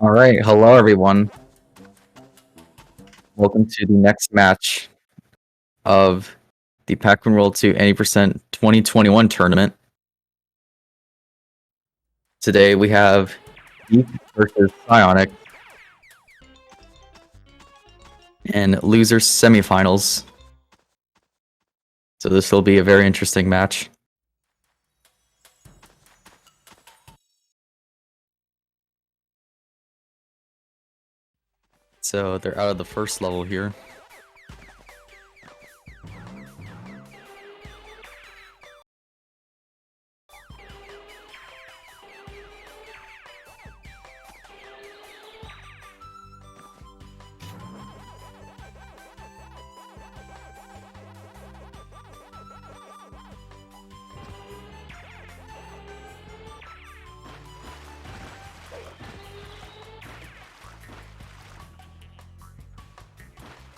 All right, hello everyone. Welcome to the next match of the Pac-Man World 2 80% 2021 tournament. Today we have Deke versus PsiOynx and losers semifinals. So this will be a very interesting match. So they're out of the first level here.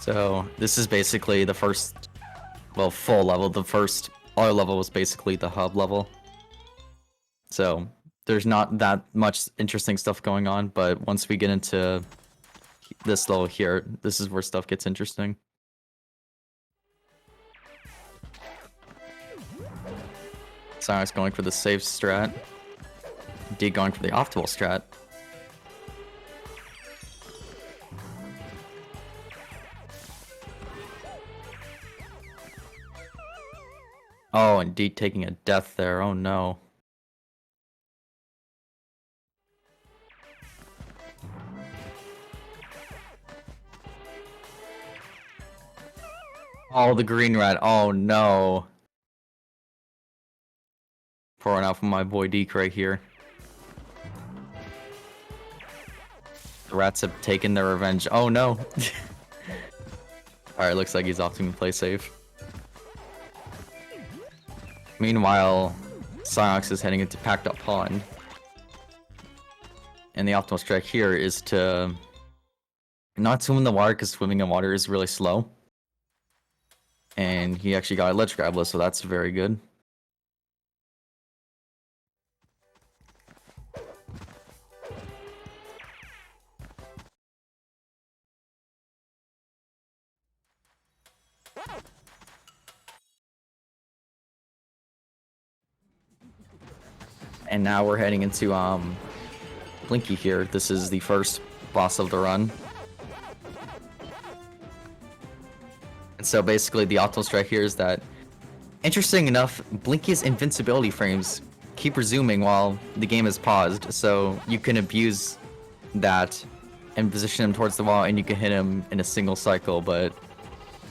So this is basically the first, well, full level. The first other level was basically the hub level. So there's not that much interesting stuff going on, but once we get into this level here, this is where stuff gets interesting. PsiOynx going for the safe strat. Deke going for the optimal strat. Oh, and Deke taking a death there. Oh no. Oh, the green rat. Oh no. Pouring out from my boy Deke right here. The rats have taken their revenge. Oh no. Alright, looks like he's opting to play safe. Meanwhile, PsiOynx is heading into Packed Up Pond. And the optimal strike here is to not swim in the water, because swimming in water is really slow. And he actually got a ledge grabless, so that's very good. And now we're heading into Blinky here. This is the first boss of the run. And so basically the optimal strike here is that, interesting enough, Blinky's invincibility frames keep resuming while the game is paused. So you can abuse that and position him towards the wall, and you can hit him in a single cycle, but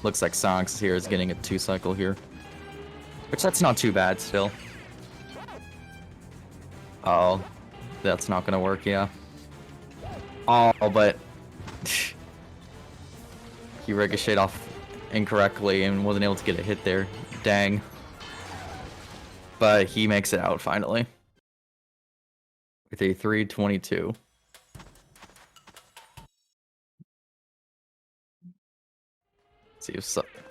looks like PsiOynx here is getting a 2-cycle here. Which that's not too bad still. Oh, that's not gonna work, yeah. Oh, but he ricocheted off incorrectly and wasn't able to get a hit there. Dang. But he makes it out finally. With a 322.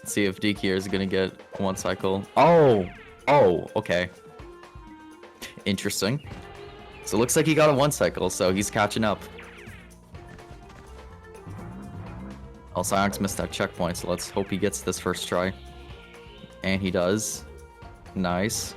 See if Deke here is gonna get 1 cycle. Oh! Oh, okay. Interesting. So it looks like he got a 1 cycle, so he's catching up. Oh, PsiOynx missed that checkpoint, so let's hope he gets this first try. And he does. Nice.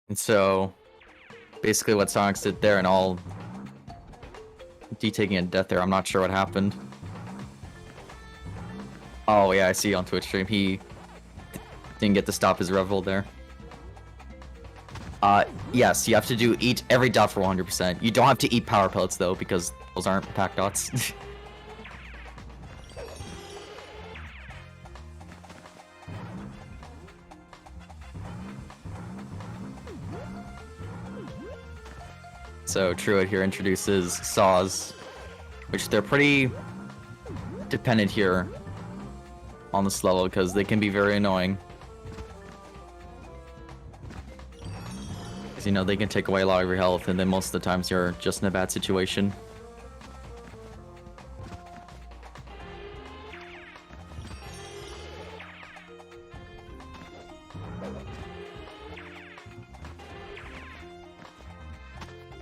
And so, basically what PsiOynx did there, and all Deke taking a death there, I'm not sure what happened. Oh yeah, I see on Twitch stream, he didn't get to stop his revel there. Yes, you have to eat every dot for 100%. You don't have to eat power pellets though, because those aren't pack dots. So Truett here introduces saws which they're pretty dependent here on this level because they can be very annoying. Because, you know, they can take away a lot of your health, and then most of the times you're just in a bad situation.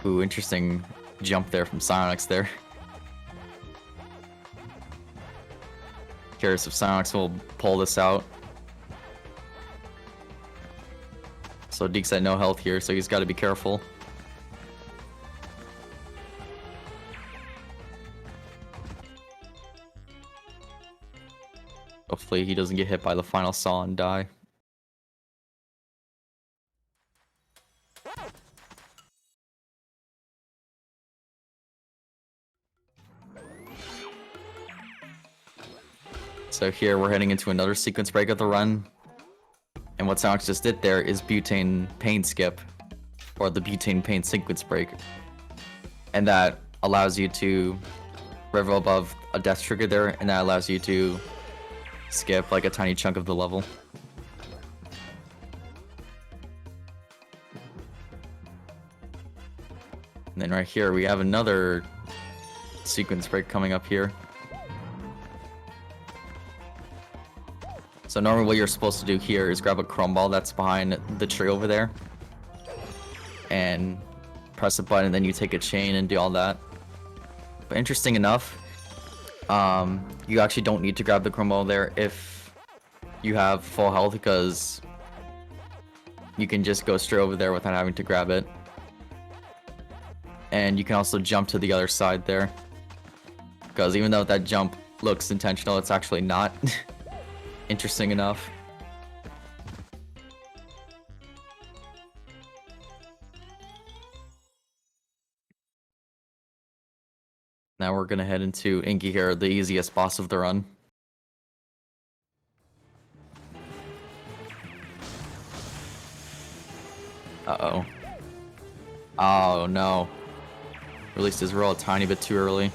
Ooh, interesting jump there from PsiOynx there. Curious if PsiOynx will pull this out. So Deke's at no health here, so he's got to be careful. Hopefully he doesn't get hit by the final saw and die. So here we're heading into another sequence break of the run. And what PsiOynx just did there is butane pain skip, or the butane pain sequence break. And that allows you to rev above a death trigger there, and that allows you to skip like a tiny chunk of the level. And then right here we have another sequence break coming up here. So normally what you're supposed to do here is grab a chrome ball that's behind the tree over there and press a button, and then you take a chain and do all that. But interesting enough, you actually don't need to grab the chrome ball there if you have full health, because you can just go straight over there without having to grab it. And you can also jump to the other side there, because even though that jump looks intentional, it's actually not. Interesting enough. Now we're gonna head into Inky here, the easiest boss of the run. Uh-oh. Oh no. Released his roll a tiny bit too early.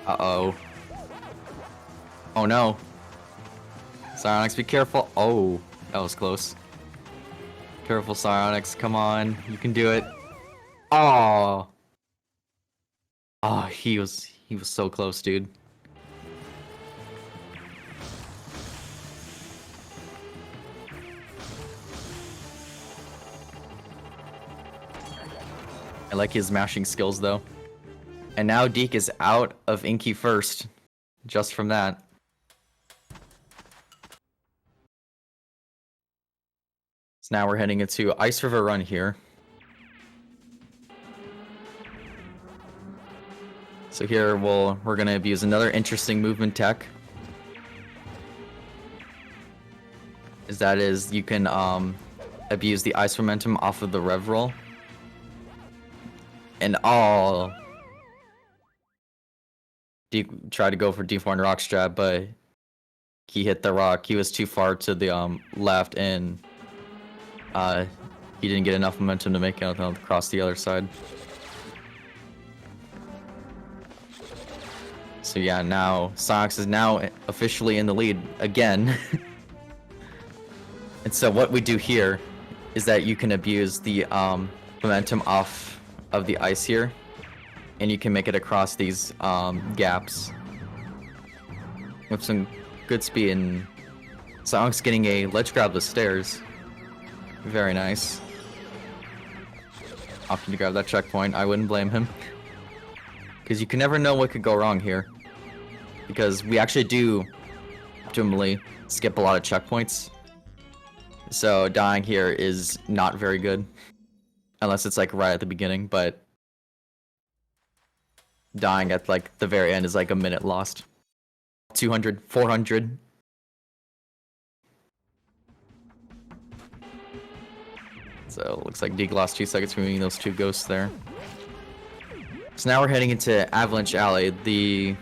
Uh-oh. Oh no. PsiOynx, be careful. Oh, that was close. Careful, PsiOynx, come on. You can do it. Oh. Oh, he was so close, dude. I like his mashing skills though. And now Deke is out of Inky first, just from that. So now we're heading into Ice River Run here. So here we're gonna abuse another interesting movement tech. That is you can abuse the ice momentum off of the rev roll. And Deke tried to go for D4 rock strap, but he hit the rock. He was too far to the left, and he didn't get enough momentum to make it across the other side. So yeah, now PsiOynx is now officially in the lead again. And so what we do here is that you can abuse the momentum off of the ice here, and you can make it across these gaps with some good speed. And PsiOynx getting a ledge grab the stairs. Very nice. Opting to grab that checkpoint. I wouldn't blame him. Because you can never know what could go wrong here. Because we actually do optimally skip a lot of checkpoints. So dying here is not very good. Unless it's like right at the beginning, but dying at like the very end is like a minute lost. 200, 400. So it looks like Deke lost 2 seconds from meeting those two ghosts there. So now we're heading into Avalanche Alley,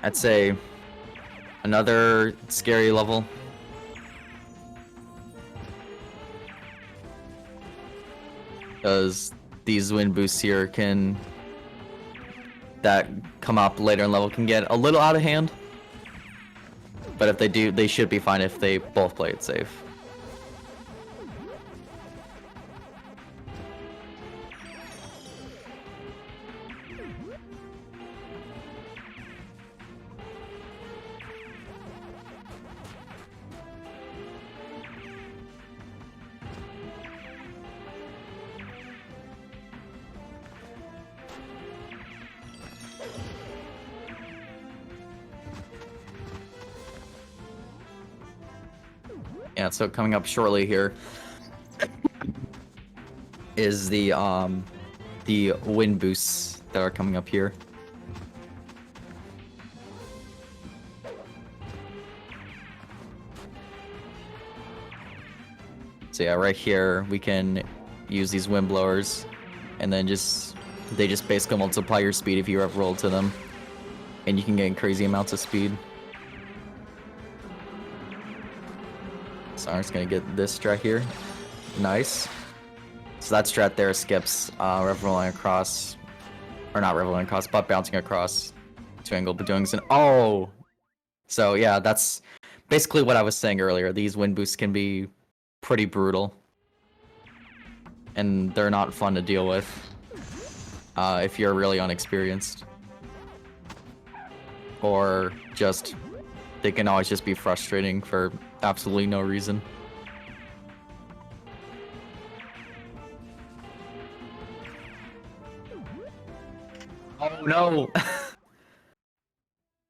I'd say another scary level. Because these wind boosts here that come up later in level can get a little out of hand. But if they do, they should be fine if they both play it safe. Yeah, so coming up shortly here is the wind boosts that are coming up here. So yeah, right here we can use these wind blowers, and then they just basically multiply your speed if you have rolled to them, and you can get crazy amounts of speed. So I'm just gonna get this strat here. Nice. So that strat there skips rev rolling across, or not rev rolling across, but bouncing across to angle bedoings. And oh, so yeah, that's basically what I was saying earlier. These wind boosts can be pretty brutal, and they're not fun to deal with if you're really unexperienced, or just they can always just be frustrating for absolutely no reason. Oh no!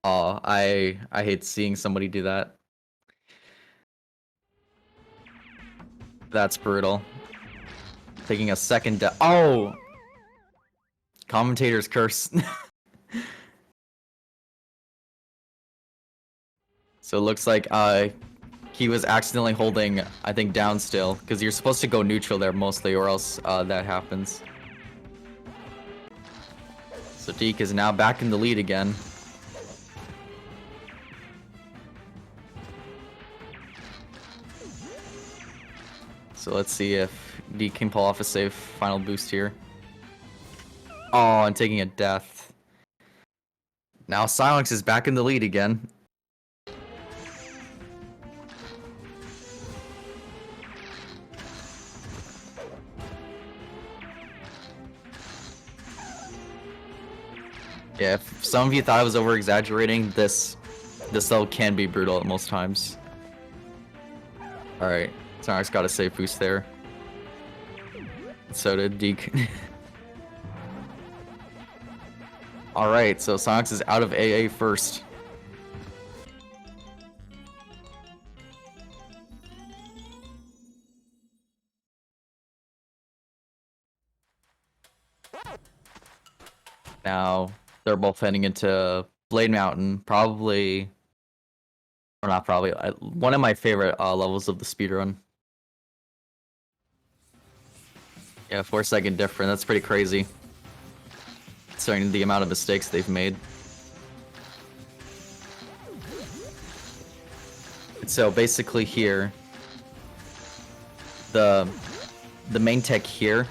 Oh, I hate seeing somebody do that. That's brutal. Taking a second oh! Commentator's curse. So it looks like he was accidentally holding, I think, down still, because you're supposed to go neutral there mostly, or else that happens. So Deke is now back in the lead again. So let's see if Deke can pull off a safe final boost here. Oh, and taking a death. Now PsiOynx is back in the lead again. Yeah, if some of you thought I was over-exaggerating, this level can be brutal at most times. Alright, PsiOynx got a safe boost there. So did Deke. Alright, so PsiOynx is out of AA first. Now, they're both heading into Blade Mountain, probably, or not probably, one of my favorite levels of the speedrun. Yeah, 4-second difference, that's pretty crazy, considering the amount of mistakes they've made. So basically here, the main tech here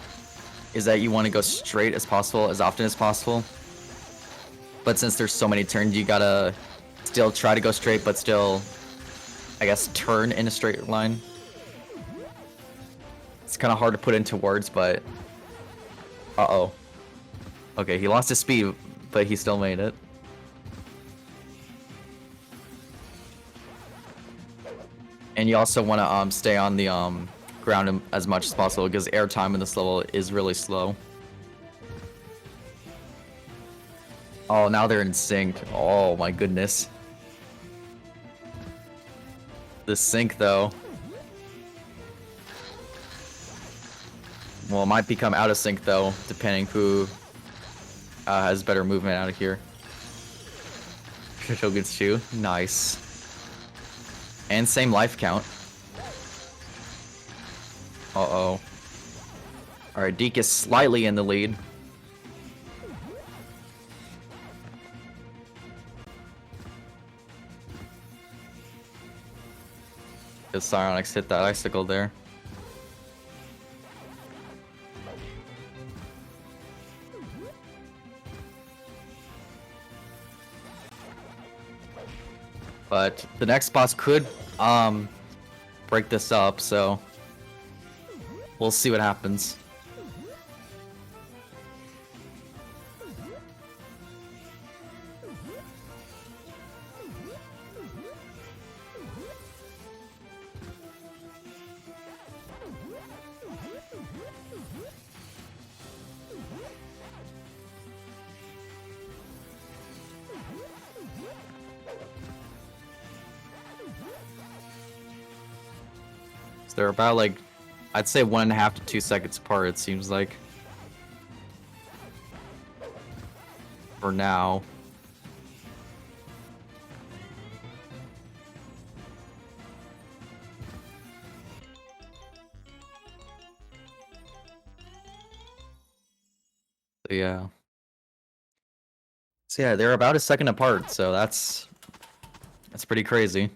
is that you want to go straight as possible, as often as possible. But since there's so many turns, you gotta still try to go straight, but still, I guess, turn in a straight line. It's kind of hard to put into words, but... Uh-oh. Okay, he lost his speed, but he still made it. And you also want to stay on the ground as much as possible, because air time in this level is really slow. Oh, now they're in sync. Oh my goodness. The sync, though. Well, it might become out of sync, though, depending who has better movement out of here. Shogun's Shoe. Nice. And same life count. Uh-oh. Alright, Deke is slightly in the lead. Because PsiOynx hit that icicle there. But the next boss could break this up, so we'll see what happens. So they're about like, I'd say 1.5 to 2 seconds apart, it seems like. For now. So yeah. So yeah, they're about a second apart, so that's pretty crazy.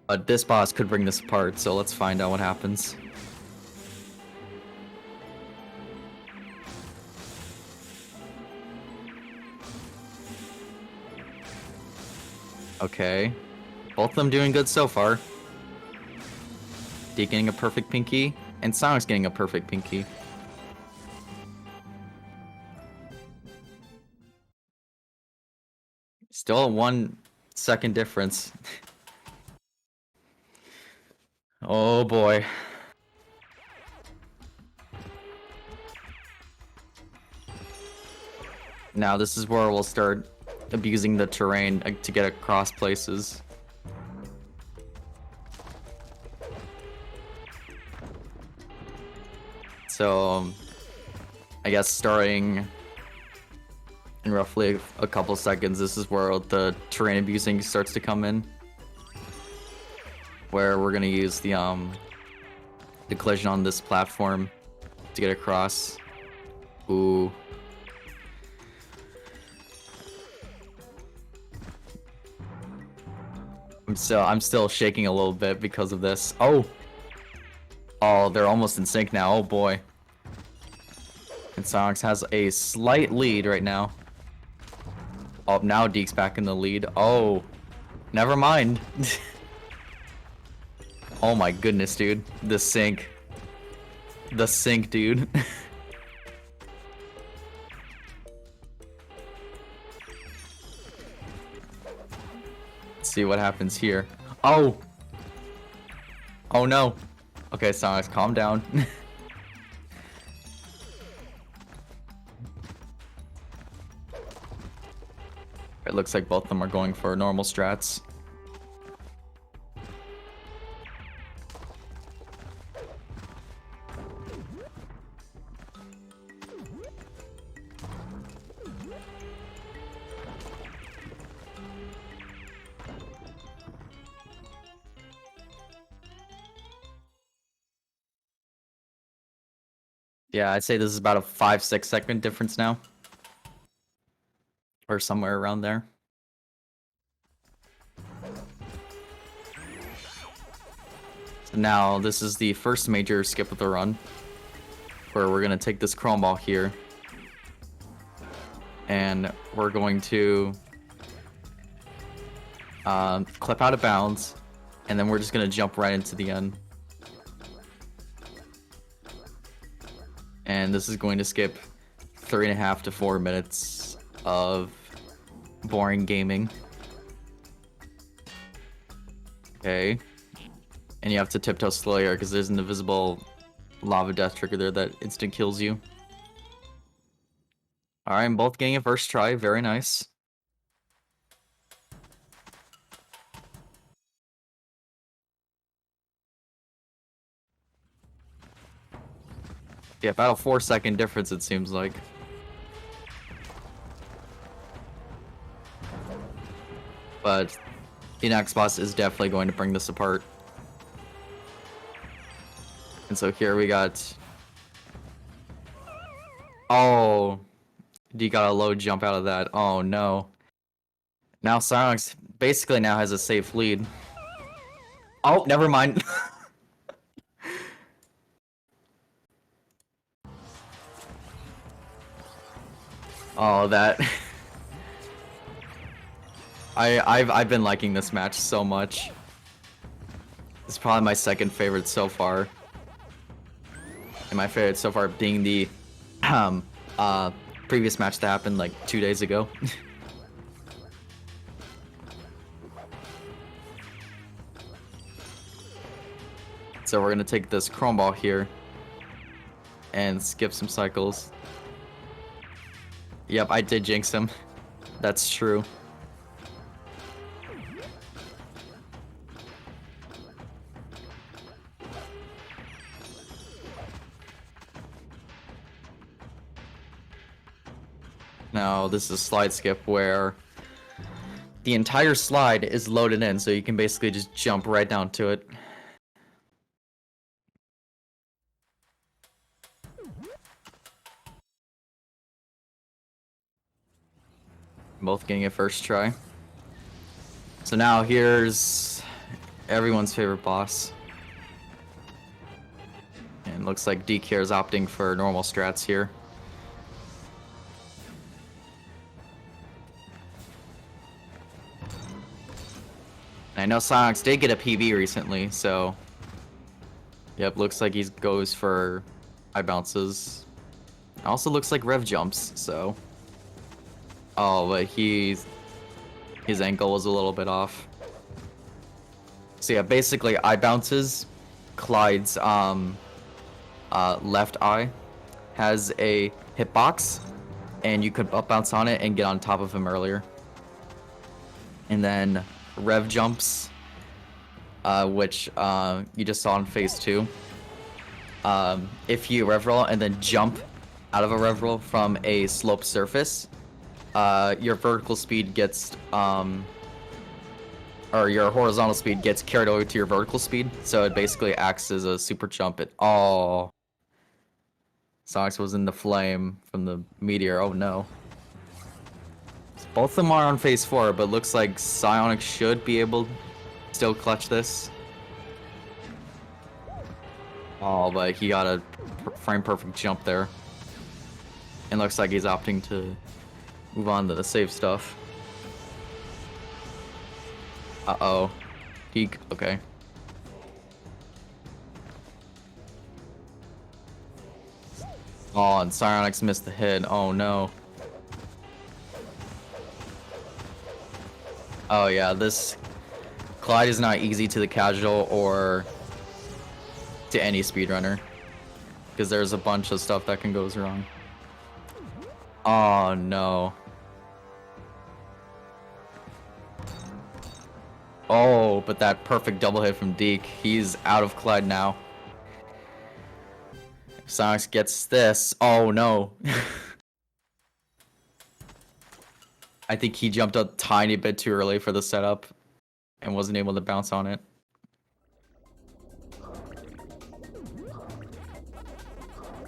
But this boss could bring this apart, so let's find out what happens. Okay. Both of them doing good so far. Deke getting a perfect pinky, and PsiOynx getting a perfect pinky. Still a 1 second difference. Oh boy. Now this is where we'll start abusing the terrain to get across places. So, I guess starting in roughly a couple seconds, this is where the terrain abusing starts to come in. Where we're gonna use the collision on this platform to get across. Ooh. I'm still shaking a little bit because of this. Oh! Oh, they're almost in sync now. Oh boy. And PsiOynx has a slight lead right now. Oh, now Deke's back in the lead. Oh. Never mind. Oh my goodness, dude. The sync. The sync, dude. Let's see what happens here. Oh! Oh no. Okay, PsiOynx, calm down. It looks like both of them are going for normal strats. Yeah, I'd say this is about a 5-6 second difference now. Or somewhere around there. So now, this is the first major skip of the run. Where we're going to take this chrome ball here. And we're going to clip out of bounds. And then we're just going to jump right into the end. And this is going to skip 3.5 to 4 minutes of boring gaming. Okay. And you have to tiptoe slower because there's an invisible lava death trigger there that instant kills you. Alright, I'm both getting a first try. Very nice. Yeah, about a 4-second difference it seems like. But the next boss is definitely going to bring this apart. And so here we got... Oh, D got a low jump out of that. Oh no. Now PsiOynx basically now has a safe lead. Oh, never mind. Oh, that... I've been liking this match so much. It's probably my second favorite so far. And my favorite so far being the previous match that happened like 2 days ago. So we're gonna take this chrome ball here and skip some cycles. Yep, I did jinx him. That's true. Now, this is a slide skip where the entire slide is loaded in, so you can basically just jump right down to it. Both getting it first try. So now here's everyone's favorite boss. And looks like Deke here is opting for normal strats here. I know PsiOynx did get a PB recently, so yep, looks like he goes for high bounces. Also looks like rev jumps, so oh, but his ankle was a little bit off. So yeah, basically eye bounces. Clyde's left eye has a hitbox, and you could up bounce on it and get on top of him earlier. And then rev jumps, which you just saw in phase 2. If you rev roll and then jump out of a rev roll from a sloped surface, your vertical speed gets or your horizontal speed gets carried over to your vertical speed, so it basically acts as a super jump. Oh, PsiOynx was in the flame from the meteor. Oh no. Both of them are on phase 4, but looks like PsiOynx should be able to still clutch this. Oh, but he got a frame perfect jump there. And looks like he's opting to move on to the safe stuff. Uh-oh. Deke, okay. Oh, and PsiOynx missed the hit. Oh no. Oh yeah, this Clyde is not easy to the casual or to any speedrunner, because there's a bunch of stuff that can go wrong. Oh no. Oh, but that perfect double hit from Deke. He's out of Clyde now. If PsiOynx gets this, oh no. I think he jumped a tiny bit too early for the setup and wasn't able to bounce on it.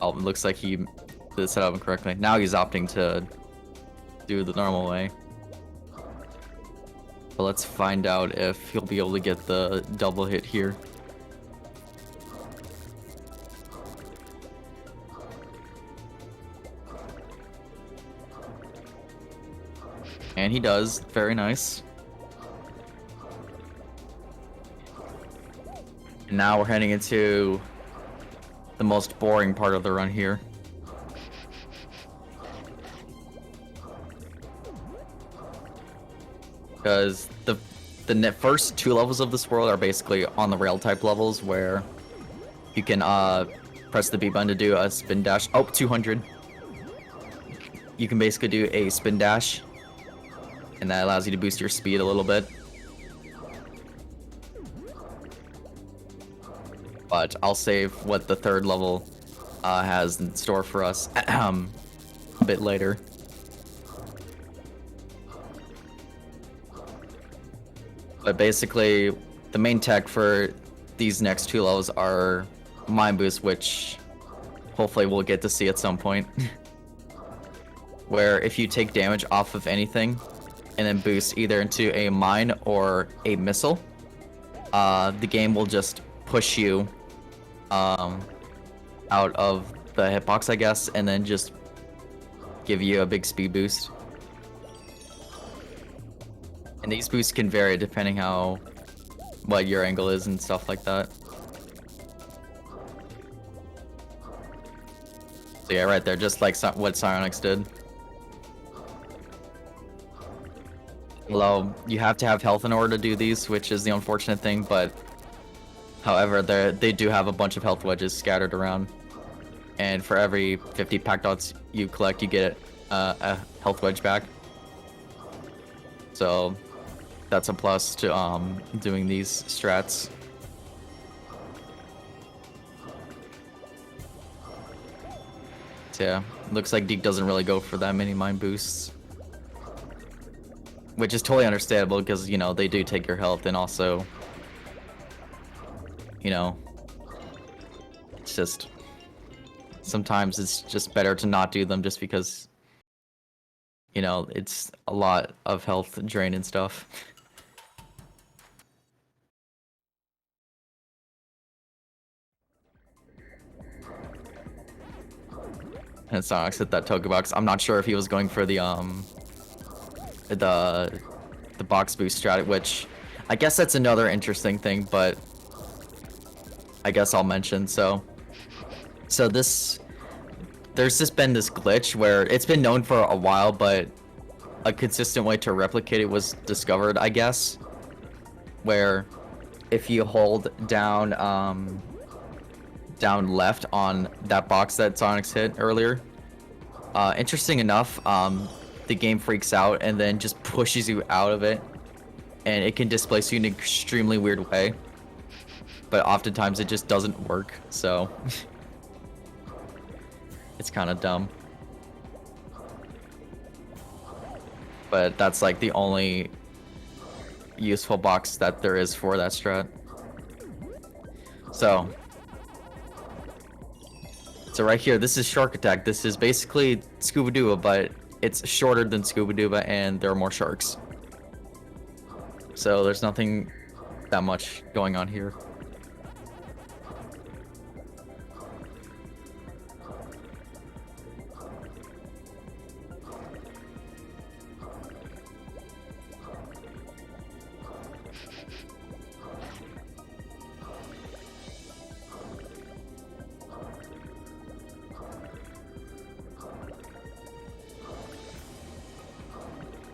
Oh, it looks like he did the setup incorrectly. Now he's opting to do the normal way. But let's find out if he'll be able to get the double hit here. And he does. Very nice. And now we're heading into the most boring part of the run here. Because the first 2 levels of this world are basically on the rail type levels, where you can press the B button to do a spin dash. Oh, 200. You can basically do a spin dash, and that allows you to boost your speed a little bit. But I'll save what the 3rd level has in store for us a bit later. But basically, the main tech for these next 2 levels are Mind Boost, which hopefully we'll get to see at some point. Where if you take damage off of anything and then boost either into a mine or a missile, the game will just push you out of the hitbox, I guess, and then just give you a big speed boost. And these boosts can vary depending how what your angle is and stuff like that. So yeah, right there, just like what PsiOynx did. Although you have to have health in order to do these, which is the unfortunate thing, but however, they do have a bunch of health wedges scattered around. And for every 50 pack dots you collect, you get a health wedge back. So that's a plus to doing these strats. So yeah, looks like Deke doesn't really go for that many mine boosts. Which is totally understandable because, you know, they do take your health and also, you know, it's just, sometimes it's just better to not do them just because, you know, it's a lot of health drain and stuff. And PsiOynx hit that Toka box. I'm not sure if he was going for the box boost strat, which I guess that's another interesting thing, but I guess I'll mention. So there's just been this glitch where it's been known for a while, but a consistent way to replicate it was discovered, I guess, where if you hold down down left on that box that PsiOynx hit earlier, interesting enough, the game freaks out and then just pushes you out of it, and it can displace you in an extremely weird way, but oftentimes it just doesn't work, so it's kind of dumb. But that's like the only useful box that there is for that strat. So right here, this is Shark Attack. This is basically Scuba Duba, but it's shorter than Scuba Duba and there are more sharks. So there's nothing that much going on here.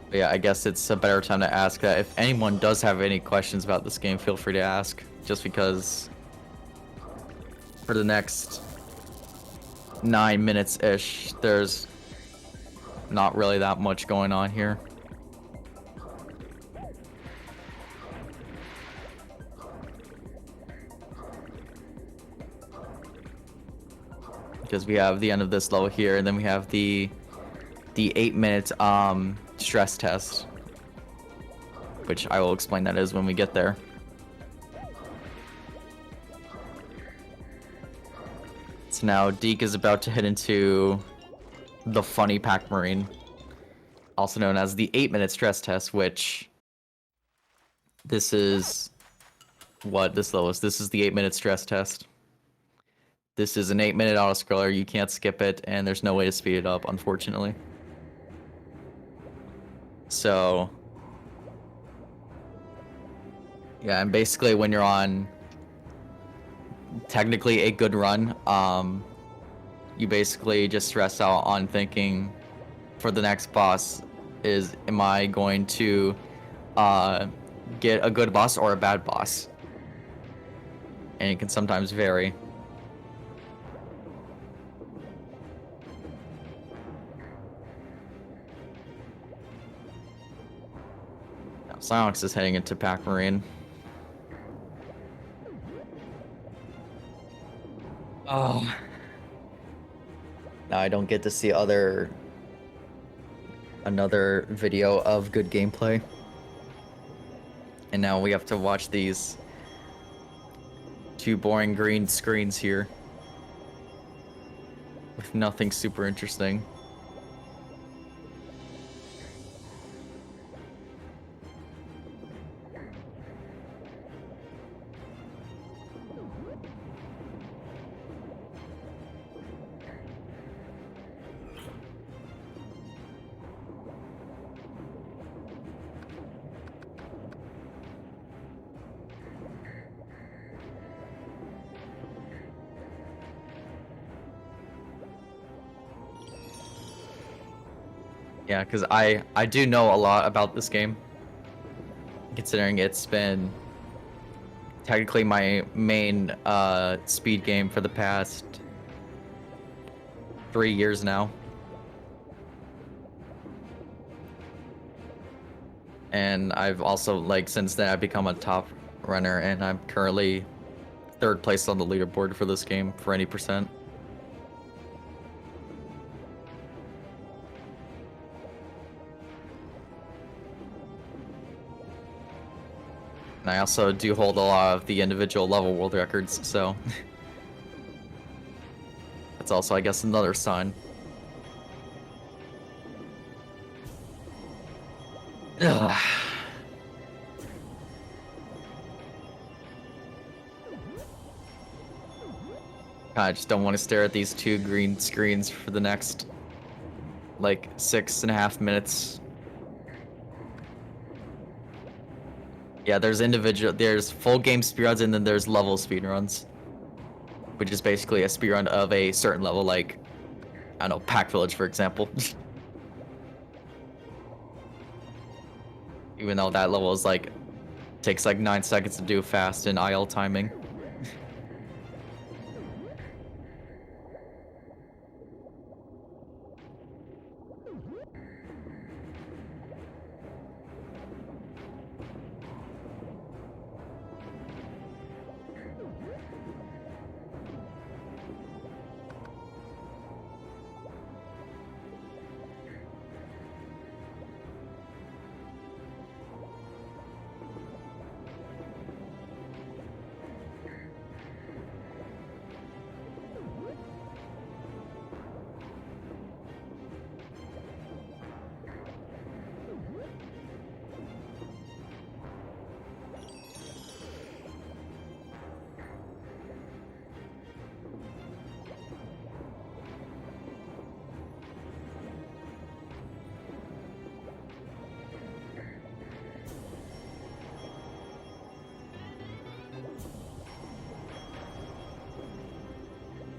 But yeah, I guess it's a better time to ask that. If anyone does have any questions about this game, feel free to ask. Just because for the next 9 minutes-ish, there's not really that much going on here. Because we have the end of this level here, and then we have the 8-minute stress test, which I will explain that is when we get there. So now Deke is about to head into the funny Pac-Man, also known as the 8-minute stress test, which this is what this level is. This is the 8-minute stress test. This is an 8-minute autoscroller. You can't skip it, and there's no way to speed it up, unfortunately. So yeah, and basically when you're on technically a good run, you basically just stress out on thinking for the next boss is, am I going to get a good boss or a bad boss? And it can sometimes vary. PsiOynx is heading into Pac-Man. Oh. Now I don't get to see another video of good gameplay. And now we have to watch these two boring green screens here with nothing super interesting. Yeah, because I do know a lot about this game, considering it's been technically my main speed game for the past 3 years now. And I've also, like, since then I've become a top runner, and I'm currently 3rd place on the leaderboard for this game for any percent. And I also do hold a lot of the individual level world records, so that's also, I guess, another sign. Ugh. I just don't want to stare at these 2 green screens for the next, like, 6.5 minutes. Yeah, there's full game speedruns, and then there's level speedruns, which is basically a speedrun of a certain level, like, I don't know, Pack Village, for example. Even though that level is like, takes like 9 seconds to do fast in IL timing.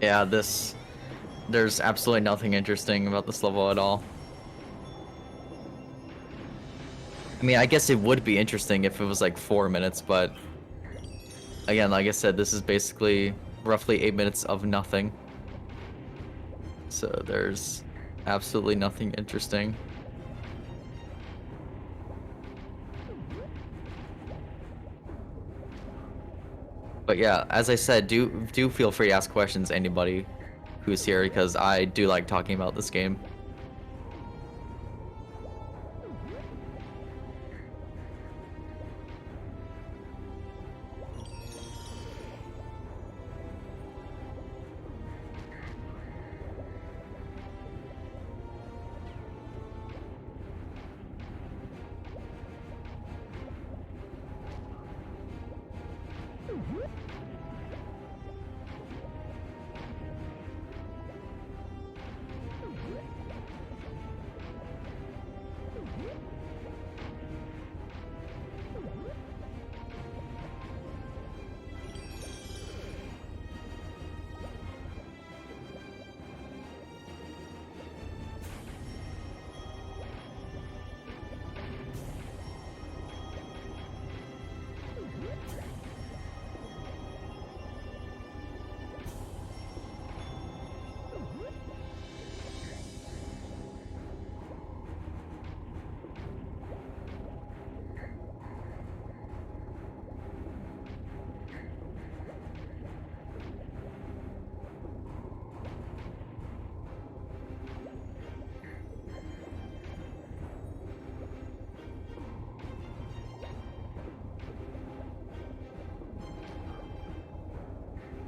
Yeah, there's absolutely nothing interesting about this level at all. I mean, I guess it would be interesting if it was like 4 minutes, but again, like I said, this is basically roughly 8 minutes of nothing. So there's absolutely nothing interesting. But yeah, as I said, do feel free to ask questions, anybody who's here, because I do like talking about this game.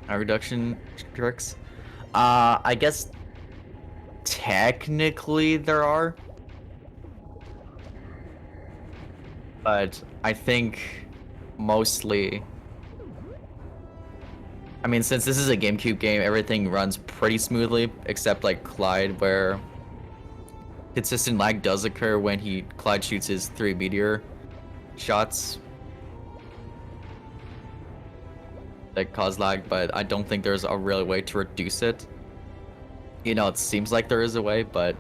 Reduction tricks. I guess technically there are, but I think mostly, I mean, since this is a GameCube game, everything runs pretty smoothly, except like Clyde, where consistent lag does occur when Clyde shoots his 3 meteor shots that cause lag, but I don't think there's a real way to reduce it. You know, it seems like there is a way, but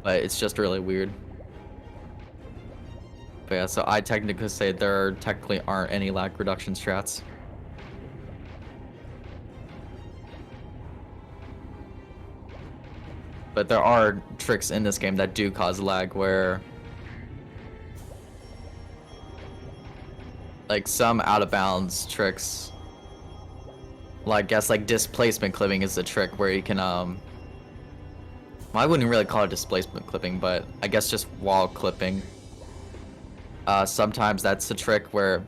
but it's just really weird. But yeah, so I technically say there technically aren't any lag reduction strats. But there are tricks in this game that do cause lag where like some out of bounds tricks, well, I guess like displacement clipping is a trick where you can well, I wouldn't really call it displacement clipping, but I guess just wall clipping. Sometimes that's a trick where,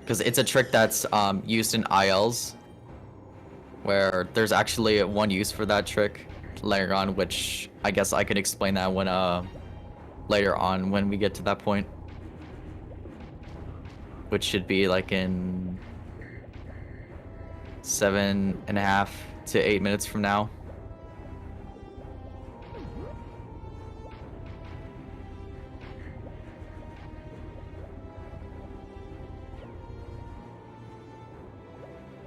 because it's a trick that's used in ILs, where there's actually one use for that trick later on, which I guess I could explain that when later on when we get to that point, which should be like in 7.5 to 8 minutes from now.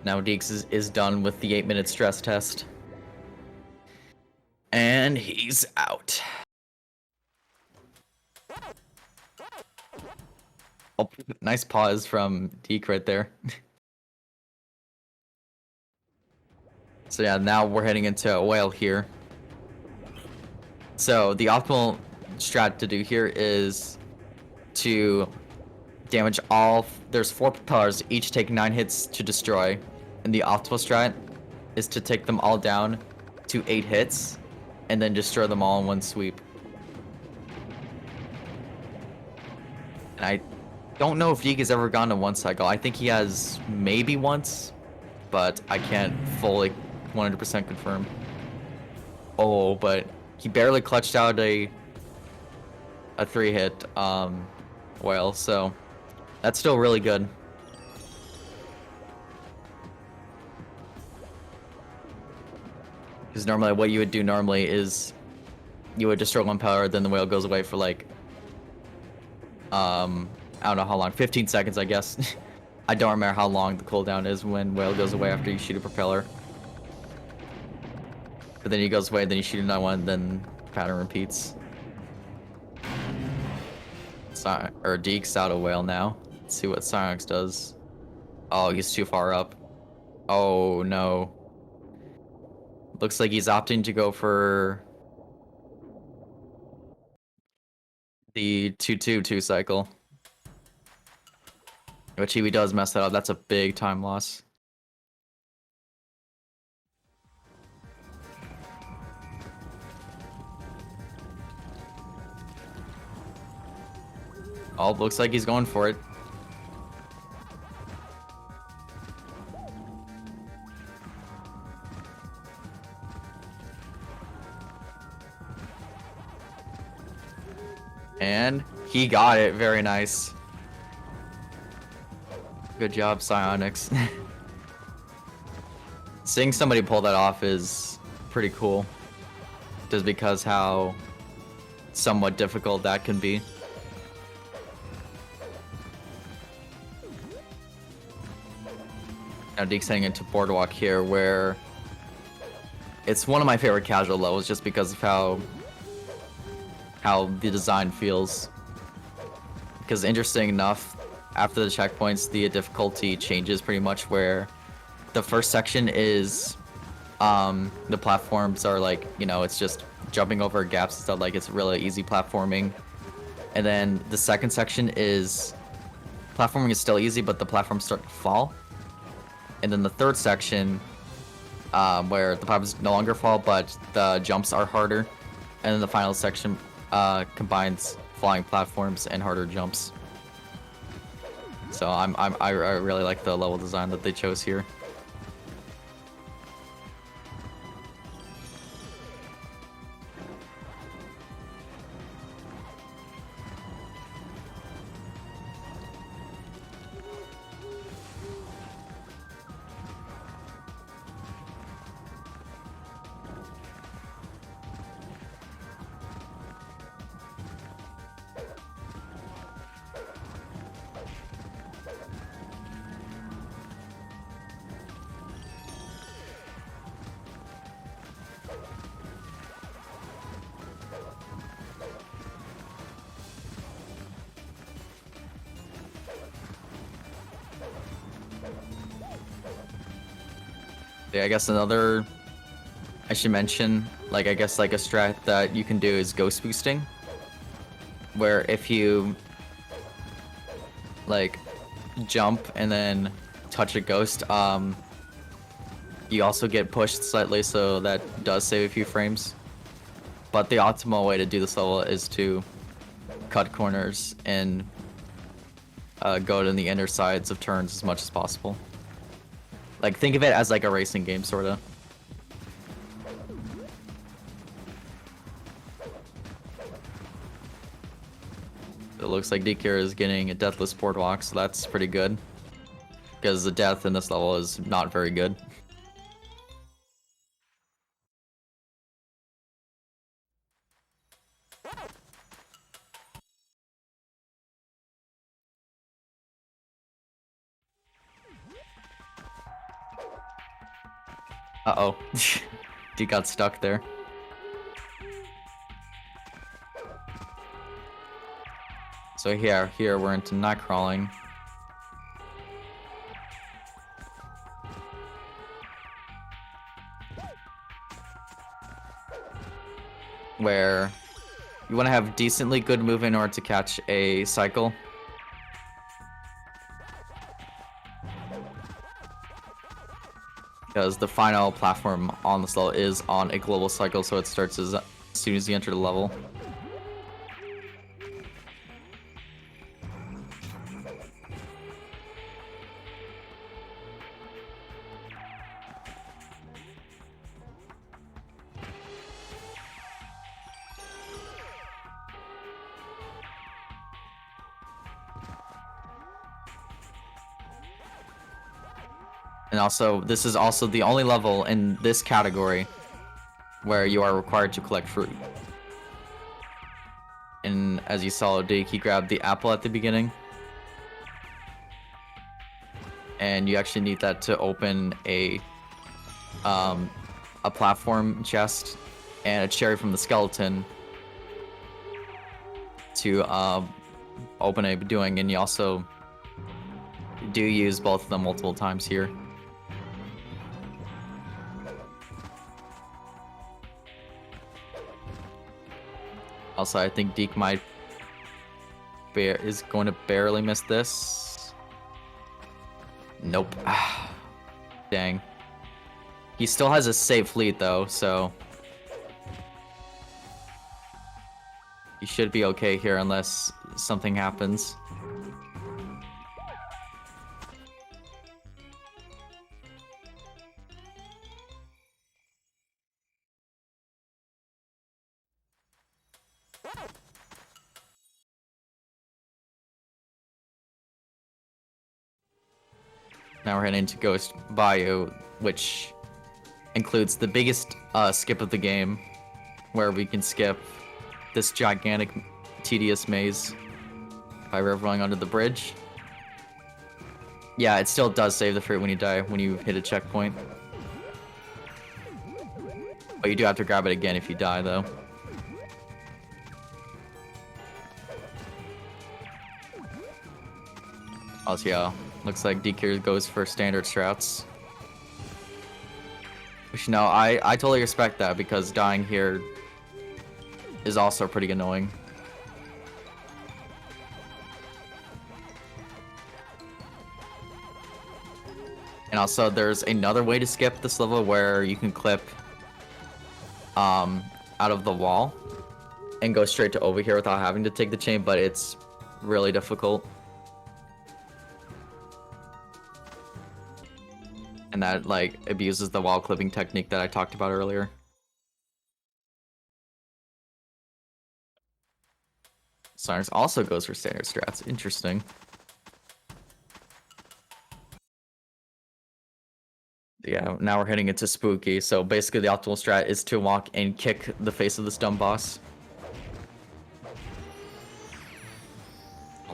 Now Deeks is done with the 8-minute stress test. And he's out. Oh, nice pause from Deke right there. So yeah, now we're heading into a whale here. So the optimal strat to do here is to damage all... There's 4 propellers, each take 9 hits to destroy. And the optimal strat is to take them all down to 8 hits and then destroy them all in one sweep. And I don't know if Deke has ever gone to one cycle. I think he has maybe once, but I can't fully 100% confirm. Oh, but he barely clutched out a 3-hit whale, so that's still really good. Because normally what you would do normally is you would destroy one power, then the whale goes away for like I don't know how long, 15 seconds I guess. I don't remember how long the cooldown is when whale goes away after you shoot a propeller. But then he goes away, then you shoot another one, then the pattern repeats. Deke's out of whale now. Let's see what PsiOynx does. Oh, he's too far up. Oh no. Looks like he's opting to go for the 2-2-2 cycle. Which if he does mess that up, that's a big time loss. Oh, looks like he's going for it. And he got it. Very nice. Good job, PsiOynx. Seeing somebody pull that off is pretty cool. Just because how somewhat difficult that can be. Now Deke's heading into Boardwalk here, where it's one of my favorite casual levels just because of how the design feels. Because interesting enough, after the checkpoints, the difficulty changes pretty much, where the first section is the platforms are like, you know, it's just jumping over gaps and stuff, like it's really easy platforming. And then the second section is platforming is still easy, but the platforms start to fall. And then the third section, where the platforms no longer fall, but the jumps are harder. And then the final section combines flying platforms and harder jumps. So I really like the level design that they chose here. Yeah, I guess another I should mention, like, I guess like a strat that you can do is ghost boosting, where if you like jump and then touch a ghost, you also get pushed slightly, so that does save a few frames. But the optimal way to do this level is to cut corners and go to the inner sides of turns as much as possible. Like, think of it as like a racing game, sorta. It looks like Deke is getting a deathless boardwalk, so that's pretty good. Because the death in this level is not very good. Uh-oh. Deke got stuck there. So here we're into night crawling. Where you want to have decently good movement in order to catch a cycle. Because the final platform on this level is on a global cycle, so it starts as soon as you enter the level. And also, this is also the only level in this category where you are required to collect fruit. And as you saw, Deke, he grabbed the apple at the beginning. And you actually need that to open a platform chest and a cherry from the skeleton to open a doing, and you also do use both of them multiple times here. Also, I think Deke is going to barely miss this. Nope. Dang. He still has a safe lead though, so he should be okay here unless something happens. Now we're heading to Ghost Bayou, which includes the biggest skip of the game, where we can skip this gigantic, tedious maze by rolling under the bridge. Yeah, it still does save the fruit when you die, when you hit a checkpoint. But you do have to grab it again if you die, though. Also, yeah, looks like Deke goes for standard strats. Which, no, I totally respect that, because dying here is also pretty annoying. And also, there's another way to skip this level where you can clip out of the wall and go straight to over here without having to take the chain, but it's really difficult. And that, like, abuses the wall clipping technique that I talked about earlier. PsiOynx also goes for standard strats. Interesting. Yeah, now we're heading into Spooky, so basically the optimal strat is to walk and kick the face of this dumb boss.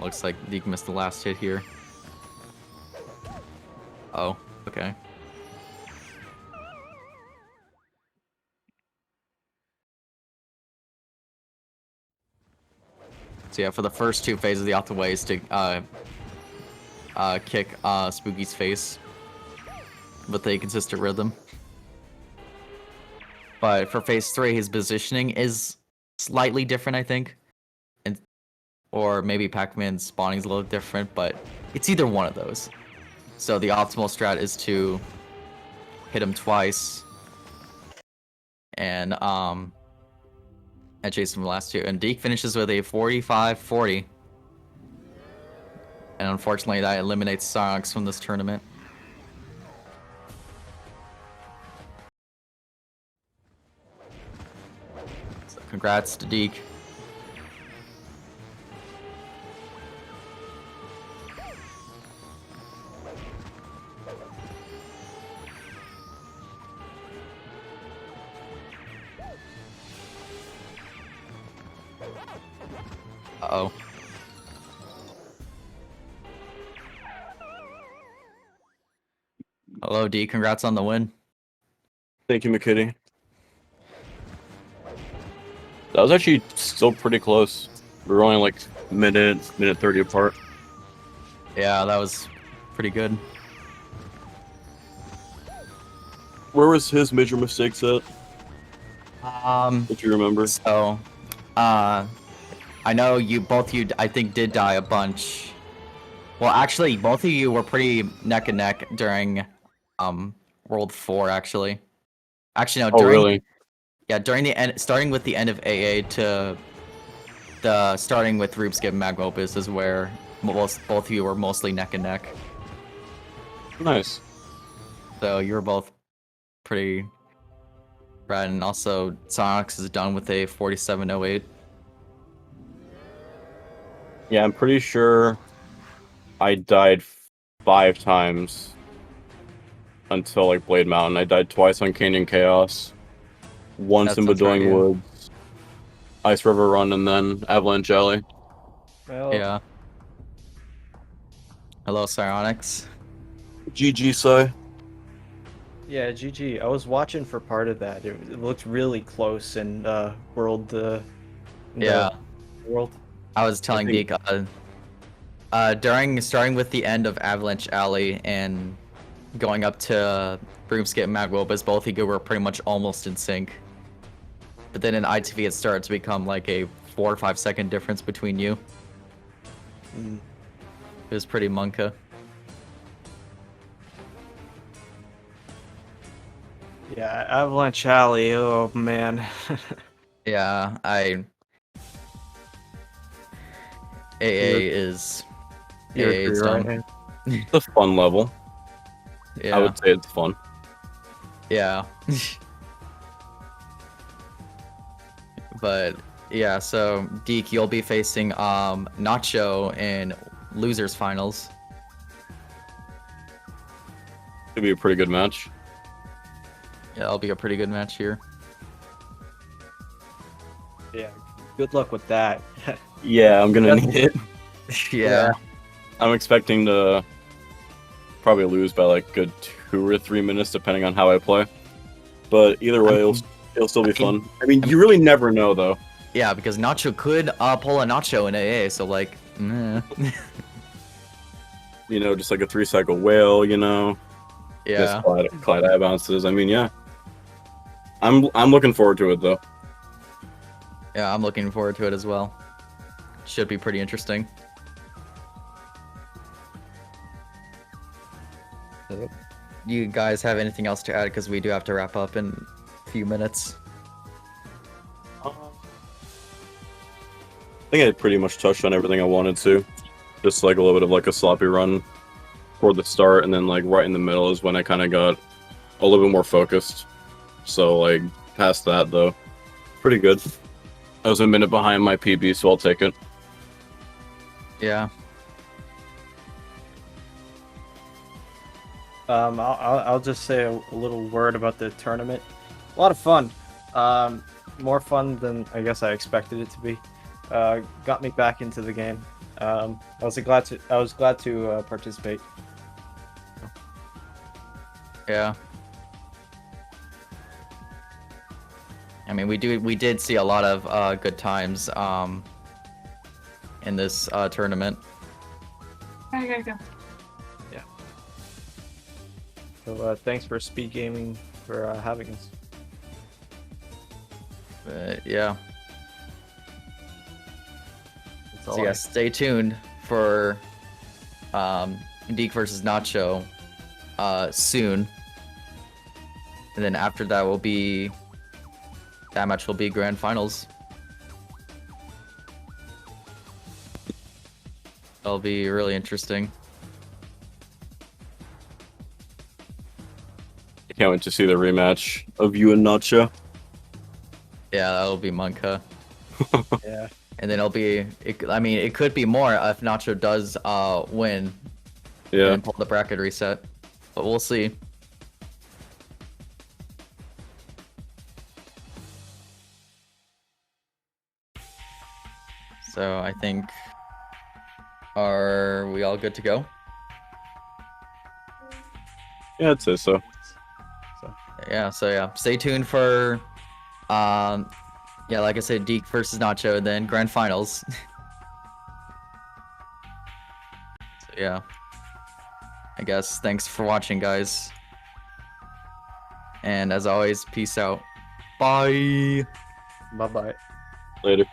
Looks like Deke missed the last hit here. Oh, okay. So yeah, for the first two phases, the optimal way is to kick Spooky's face with a consistent rhythm. But for phase 3, his positioning is slightly different, I think. And or maybe Pac-Man's spawning is a little different, but it's either one of those. So the optimal strat is to hit him twice and chase him the last two. And Deke finishes with a 45-40. And unfortunately that eliminates PsiOynx from this tournament. So congrats to Deke. Uh-oh. Hello, D. Congrats on the win. Thank you, McKitty. That was actually still pretty close. We were only like minute 30 apart. Yeah, that was pretty good. Where was his major mistakes at? If you remember. So, I know both you, I think, did die a bunch. Well, actually, both of you were pretty neck and neck during, World 4, actually. Actually, no, Really? Yeah, during the end, starting with the end of AA to the starting with RubeSkip and Magma Opus is where both of you were mostly neck and neck. Nice. So you were both pretty rad, and also PsiOynx is done with a 4708. Yeah, I'm pretty sure I died 5 times until like Blade Mountain. I died twice on Canyon Chaos, once in Bedouin Woods, Ice River Run, and then Avalanche Alley. Well, Yeah. Hello, PsiOynx. GG, Sai. yeah, GG. I was watching for part of that. It looked really close in World. Yeah. World. I was telling Deke, starting with the end of Avalanche Alley and going up to RubeSkip and Magma Opus, both of you were pretty much almost in sync. But then in ITV, it started to become like a 4 or 5 second difference between you. It was pretty monka. Yeah, Avalanche Alley. Oh man. Yeah, AA is done. Right? It's a fun level. Yeah. I would say it's fun. Yeah. But yeah, so Deke, you'll be facing Nacho in losers finals. It'd be a pretty good match. Yeah, it'll be a pretty good match here. Yeah. Good luck with that. Yeah, I'm gonna need it. Yeah. I'm expecting to probably lose by like good 2 or 3 minutes, depending on how I play. But either way, it'll still be fun. I mean, you really never know, though. Yeah, because Nacho could pull a Nacho in AA, so like, You know, just like a 3-cycle whale, you know. Yeah. Just Clyde eye bounces. I mean, yeah. I'm looking forward to it, though. Yeah, I'm looking forward to it as well. Should be pretty interesting. You guys have anything else to add? Because we do have to wrap up in a few minutes. I think I pretty much touched on everything I wanted to. Just like a little bit of like a sloppy run toward the start, and then like right in the middle is when I kind of got a little bit more focused. So like past that though, pretty good. I was a minute behind my PB, so I'll take it. Yeah. I'll just say a little word about the tournament. A lot of fun. More fun than I guess I expected it to be. Got me back into the game. I was glad to participate. Yeah. I mean, we did see a lot of good times in this tournament. Yeah. So thanks for SpeedGaming for having us. But yeah. That's all So yeah, stay tuned for Deke versus Nacho soon. And then after that that match will be grand finals. That'll be really interesting. I can't wait to see the rematch of you and Nacho. Yeah, that'll be Monka. Yeah. And then I mean, it could be more if Nacho does win Yeah. and pull the bracket reset. But we'll see. So I think, are we all good to go? Yeah, I'd say so. So yeah, stay tuned for yeah, like I said, Deke versus Nacho, and then grand finals. So yeah, I guess thanks for watching, guys. And as always, peace out. Bye. Bye bye. Later.